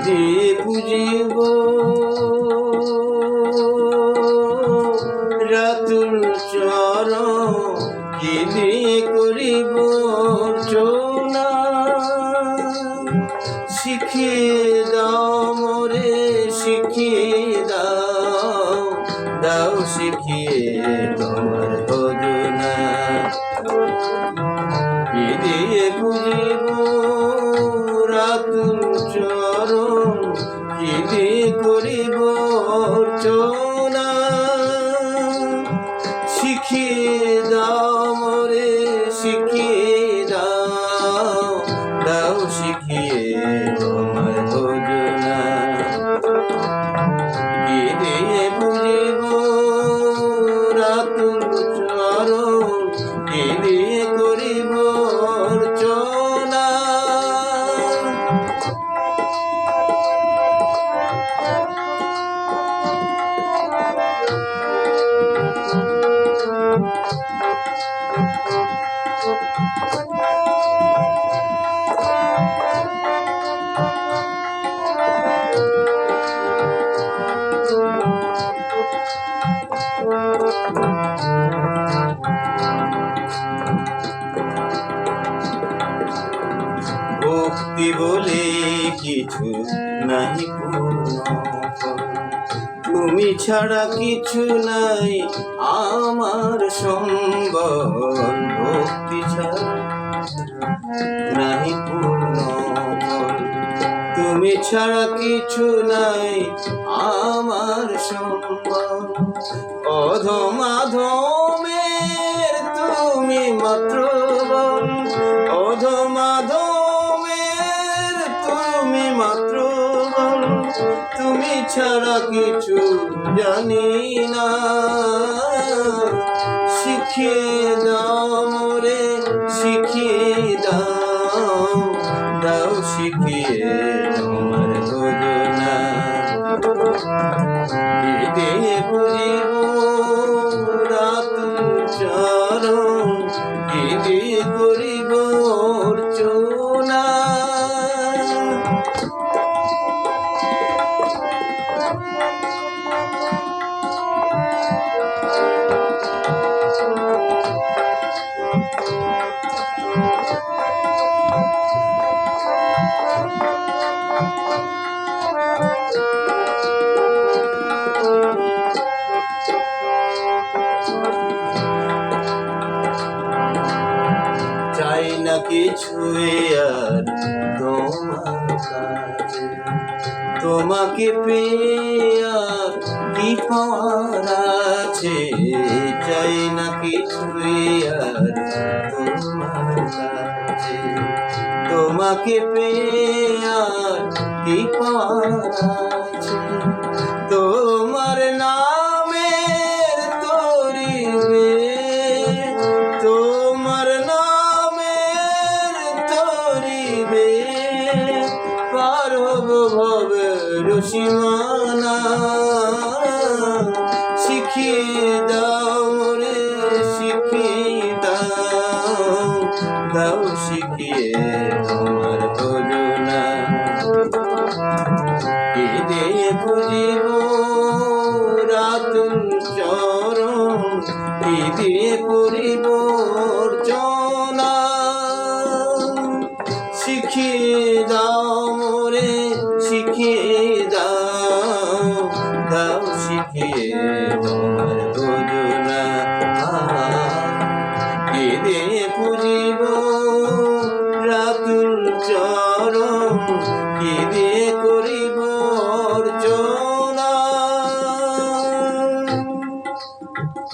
দিয়ে পুজিব রাতুল চরণ, কি দিয়ে করিব অর্চনা। শিখিয়ে দাও মোরে, শিখিয়ে দাও, দাও শিখিয়ে তোমার ভজনা। কি দিয়ে পুজিব রাতুল চরণ, কি দিয়ে করিব অর্চনা। শিখিয়ে দাও মোরে, শিখিয়ে দাও, দাও শিখিয়ে তোমার ভজনা। কি দিয়ে পুজিব রাতুল চরণ, কি দিয়ে করিব অর্চনা। ভক্তি বলে কিছু নাই পূর্ণ ফল, তুমি ছাড়া কিছু নাই আমার সম্বল। ভক্তি ছাড়া নাই পূর্ণ ফল, তুমি ছাড়া কিছু নাই আমার সম্বল। অধম আধমের তুমি মাত্র বল, অধম আধমের তুমি মাত্র বল। তুমি ছাড়া কিছু জানি না, শিখিয়ে দাও মোরে, শিখিয়ে দাও, দাও শিখিয়ে তোমার ভজনা। কি দিয়ে পুজিব রাতুল চরণ, কি দিয়ে করিব অর্চনা। চাই না কিছুই আর তোমার কাছে, তোমাকে পেয়ে আর কি পাওয়ার আছে। চাই না কিছুই আর তোমার কাছে, তোমাকে পেয়ে আর কি পাওয়ার আছে। তোমার নামের তরিবে, তোমার নামের তরিবে পার হব ভবের সীমানা। শিখিয়ে দাও মোরে, শিখিয়ে দাও, দাও শিখিয়ে তোমার ভজনা। কি দিয়ে পুজিব রাতুল চরণ, কি দিয়ে করিব অর্চনা। শিখিয়ে দাও মোরে, শিখিয়ে দাও, দাও শিখিয়ে তোমার ভজনা। কি দিয়ে